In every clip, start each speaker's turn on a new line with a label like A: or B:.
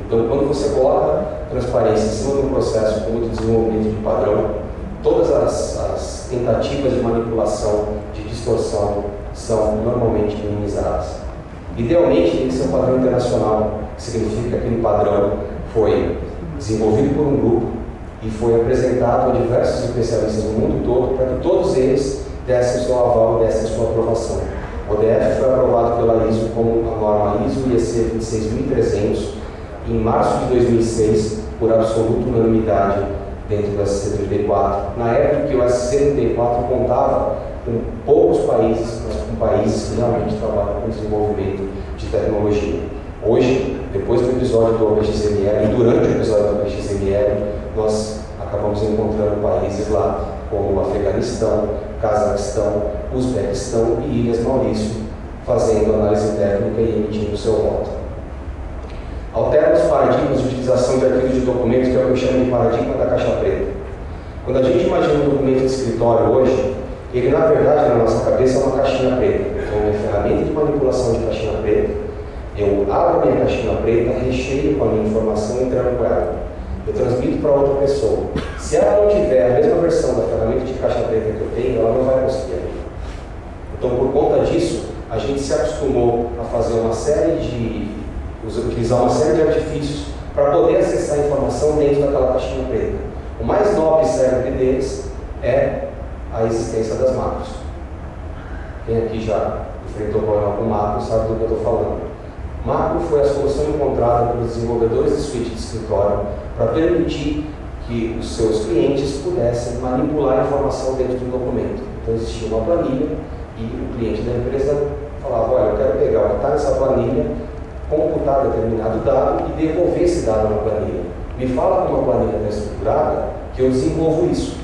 A: Então, quando você coloca transparência em cima de um processo como o de desenvolvimento de padrão, todas as tentativas de manipulação, de distorção, são normalmente minimizadas. Idealmente, tem que ser um padrão internacional, que significa que aquele padrão foi desenvolvido por um grupo e foi apresentado a diversos especialistas no mundo todo para que todos eles dessem seu aval e dessem sua aprovação. O ODF foi aprovado pela ISO como a norma ISO IEC 26300 em março de 2006, por absoluta unanimidade dentro do SC34. Na época que o SC34 contava com poucos países, mas com países que realmente trabalham com desenvolvimento de tecnologia. Hoje, depois do episódio do OBXML e durante o episódio do OBXML, nós acabamos encontrando países lá como o Afeganistão, Cazaquistão, Uzbequistão e Ilhas Maurício, fazendo análise técnica e emitindo seu voto. Altera os paradigmas de utilização de arquivos de documentos, que é o que eu chamo de paradigma da caixa preta. Quando a gente imagina um documento de escritório hoje, ele na verdade, na nossa cabeça, é uma caixinha preta. Então, é uma ferramenta de manipulação de caixinha preta. Eu abro a minha caixinha preta, recheio com a minha informação e entrego com ela. Eu transmito para outra pessoa. Se ela não tiver a mesma versão da ferramenta de caixa preta que eu tenho, ela não vai conseguir abrir. Então, por conta disso, a gente se acostumou a fazer uma série de utilizar uma série de artifícios para poder acessar a informação dentro daquela caixinha preta. O mais nobre célebre deles é a existência das macros. Quem aqui já enfrentou problema com macro sabe do que eu estou falando. Macro foi a solução encontrada pelos desenvolvedores de suíte de escritório para permitir que os seus clientes pudessem manipular a informação dentro do documento. Então existia uma planilha e o cliente da empresa falava: olha, eu quero pegar o que está nessa planilha, computar determinado dado e devolver esse dado na planilha. Me fala como uma planilha está estruturada, que eu desenvolvo isso.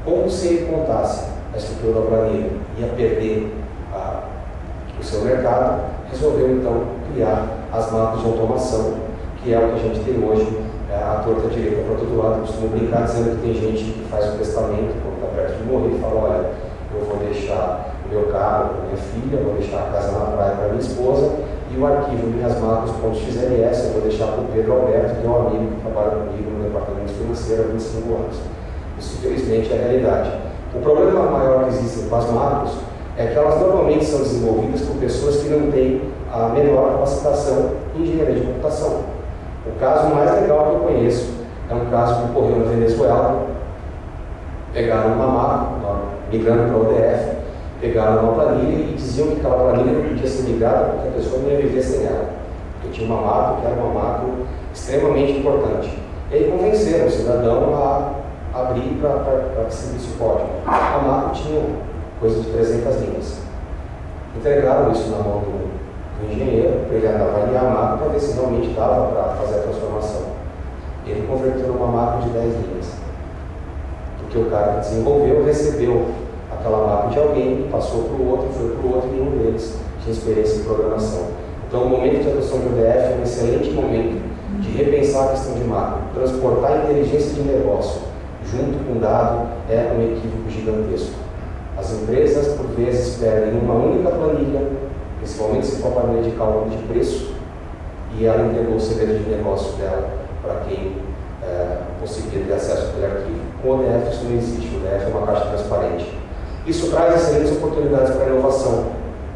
A: Como se ele contasse a estrutura da planilha, ia perder o seu mercado, resolveu então criar as macros de automação, que é o que a gente tem hoje, a torta direita para todo lado. Eu costumo brincar dizendo que tem gente que faz o testamento quando está perto de morrer e fala: olha, eu vou deixar o meu carro para minha filha, vou deixar a casa na praia para minha esposa, e o arquivo minhas macros.xls eu vou deixar para o Pedro Alberto, que é um amigo que trabalha comigo no departamento financeiro há 25 anos. Isso, infelizmente, é a realidade. O problema maior que existe com as macros é que elas normalmente são desenvolvidas por pessoas que não têm a menor capacitação em engenharia de computação. O caso mais legal que eu conheço é um caso que ocorreu na Venezuela. Pegaram uma macro, migrando para o ODF, pegaram uma planilha e diziam que aquela planilha não podia ser migrada porque a pessoa não ia viver sem ela. Porque tinha uma macro que era uma macro extremamente importante. E aí convenceram o cidadão a abrir para distribuir esse código. A macro tinha coisa de 300 linhas. Entregaram isso na mão do engenheiro para ele avaliar a macro para ver se realmente dava para fazer a transformação. Ele converteu numa macro de 10 linhas. Porque o cara que desenvolveu recebeu aquela macro de alguém, passou para o outro, foi para o outro, e nenhum deles tinha experiência em programação. Então, o momento de adoção de ODF é um excelente momento de repensar a questão de macro. Transportar a inteligência de negócio junto com o dado é um equívoco gigantesco. As empresas, por vezes, perdem uma única planilha, principalmente se for a planilha de cálculo de preço, e ela entregou o segredo de negócio dela para quem conseguir ter acesso àquele arquivo. Com o ODF isso não existe, o ODF é uma caixa transparente. Isso traz excelentes oportunidades para a inovação.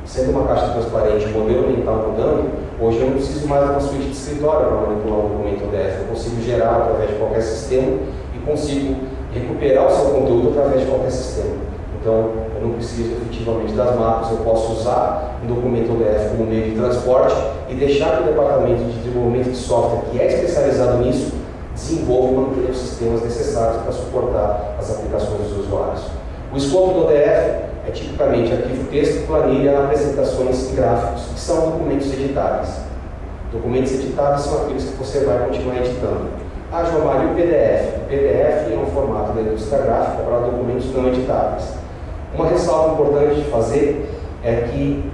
A: Sendo uma caixa transparente, o modelo mental mudando, hoje eu não preciso mais de uma suíte de escritório para manipular um documento ODF. Eu consigo gerar através de qualquer sistema e consigo recuperar o seu conteúdo através de qualquer sistema. Então, eu não preciso efetivamente das macros, eu posso usar um documento ODF como meio de transporte e deixar que o departamento de desenvolvimento de software, que é especializado nisso, desenvolva e mantenha os sistemas necessários para suportar as aplicações dos usuários. O escopo do ODF é tipicamente arquivo texto, planilha, apresentações e gráficos, que são documentos editáveis. Documentos editáveis são aqueles que você vai continuar editando. Ah, João Mário, e o PDF? O PDF é um formato da indústria gráfica para documentos não editáveis. Uma ressalva importante de fazer é que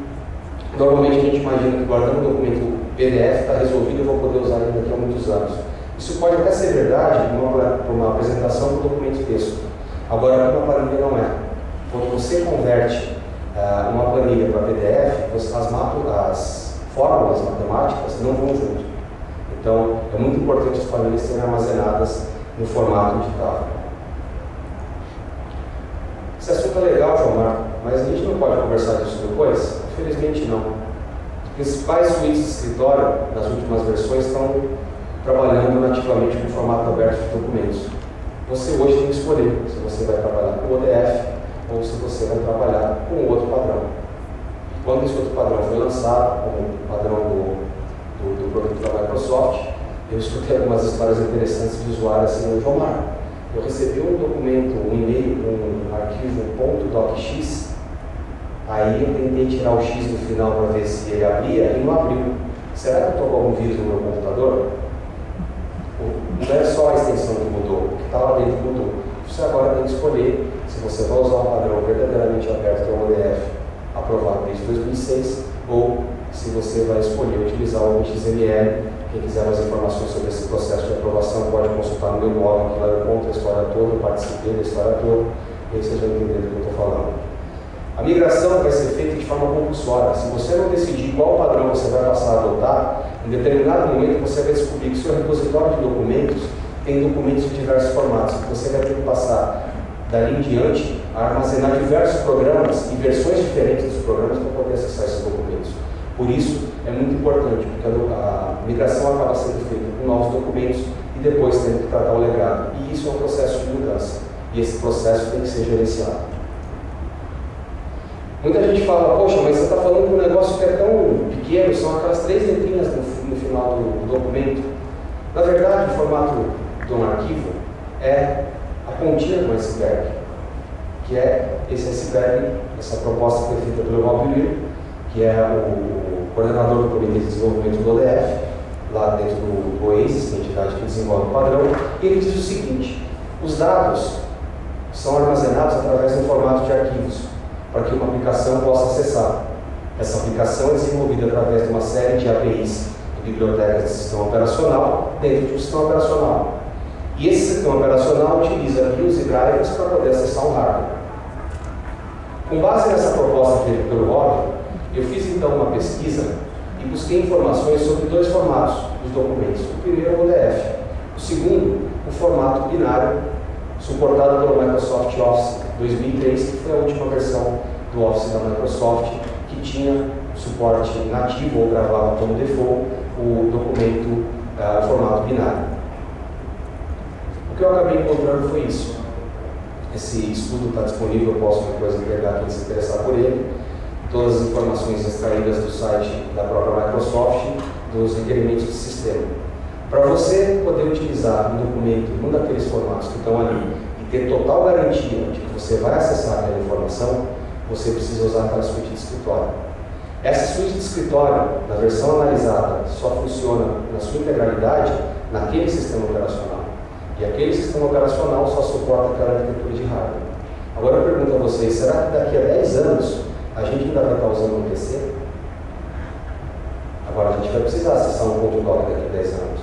A: normalmente a gente imagina que guardando um documento PDF está resolvido e eu vou poder usar ele daqui a muitos anos. Isso pode até ser verdade para uma apresentação do documento texto. Agora, uma planilha não é. Quando você converte uma planilha para PDF, as fórmulas matemáticas não vão junto. Então, é muito importante as planilhas serem armazenadas no formato digital. Esse assunto é legal, João, mas a gente não pode conversar disso depois? Infelizmente não. As principais suítes de escritório das últimas versões estão trabalhando nativamente com o formato aberto de documentos. Você hoje tem que escolher se você vai trabalhar com o ODF ou se você vai trabalhar com outro padrão. Quando esse outro padrão foi lançado, como o padrão do produto da Microsoft, eu escutei algumas histórias interessantes de usuários assim, João Mar, eu recebi um documento, um e-mail com um arquivo .docx, aí eu tentei tirar o X no final para ver se ele abria e não abriu. Será que eu estou com algum vírus no meu computador? Não é só a extensão que mudou, o que está lá dentro mudou. Você agora tem que escolher se você vai usar um padrão verdadeiramente aberto, que é o ODF, aprovado desde 2006, ou se você vai escolher utilizar o XML. Quem quiser mais informações sobre esse processo de aprovação pode consultar no meu blog, que lá eu conto a história toda, eu participei da história toda, e aí vocês vão entender do que eu estou falando. A migração vai ser feita de forma compulsória. Se você não decidir qual padrão você vai passar a adotar, em determinado momento você vai descobrir que o seu repositório de documentos tem documentos de diversos formatos. Você vai ter que passar dali em diante a armazenar diversos programas e versões diferentes dos programas para poder acessar esses documentos. Por isso é muito importante, porque a migração acaba sendo feita com novos documentos e depois tendo que tratar o legado. E isso é um processo de mudança. E esse processo tem que ser gerenciado. Muita gente fala, poxa, mas você está falando de um negócio que é tão pequeno, são aquelas 3 letrinhas no final do documento. Na verdade, o formato de um arquivo é a pontinha do iceberg, que é esse iceberg, essa proposta que foi feita pelo Rob Will, que é o coordenador do Comitê de Desenvolvimento do ODF, lá dentro do OASIS, que é a entidade que desenvolve o padrão, e ele diz o seguinte: os dados são armazenados através de um formato de arquivos, para que uma aplicação possa acessar. Essa aplicação é desenvolvida através de uma série de APIs e bibliotecas de sistema operacional dentro de um sistema operacional. E esse sistema operacional utiliza BIOS e drivers para poder acessar um hardware. Com base nessa proposta feita pelo Rob, eu fiz então uma pesquisa e busquei informações sobre 2 formatos dos documentos. O primeiro é o ODF, o segundo, o formato binário, suportado pelo Microsoft Office 2003, que foi a última versão do Office da Microsoft, que tinha suporte nativo ou gravado como default o documento formato binário. O que eu acabei encontrando foi isso. Esse estudo está disponível, eu posso depois entregar quem se interessar por ele. Todas as informações extraídas do site da própria Microsoft, dos requerimentos do sistema. Para você poder utilizar um documento em um daqueles formatos que estão ali e ter total garantia de que você vai acessar aquela informação, você precisa usar aquela suíte de escritório. Essa suíte de escritório, na versão analisada, só funciona na sua integralidade naquele sistema operacional. E aquele sistema operacional só suporta aquela arquitetura de hardware. Agora eu pergunto a vocês, será que daqui a 10 anos a gente ainda vai estar usando um PC? Agora a gente vai precisar acessar um ponto doc daqui a 10 anos.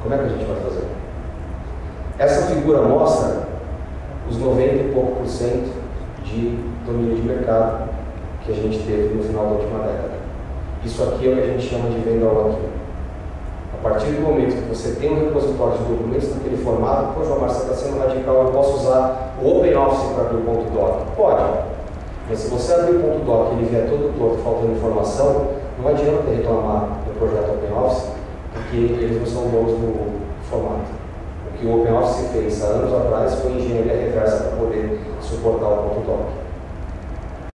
A: Como é que a gente vai fazer? Essa figura mostra os 90 e pouco por cento de domínio de mercado que a gente teve no final da última década. Isso aqui é o que a gente chama de venda ao aqui. A partir do momento que você tem um repositório de documentos naquele formato, poxa, Marcos, você está sendo radical, eu posso usar o OpenOffice para abrir o ponto doc? Pode. Mas se você abrir o ponto doc e ele vier todo torto faltando informação, não adianta reclamar do projeto OpenOffice, porque eles não são donos do formato. O que o OpenOffice fez há anos atrás foi engenharia reversa para poder suportar o ponto doc.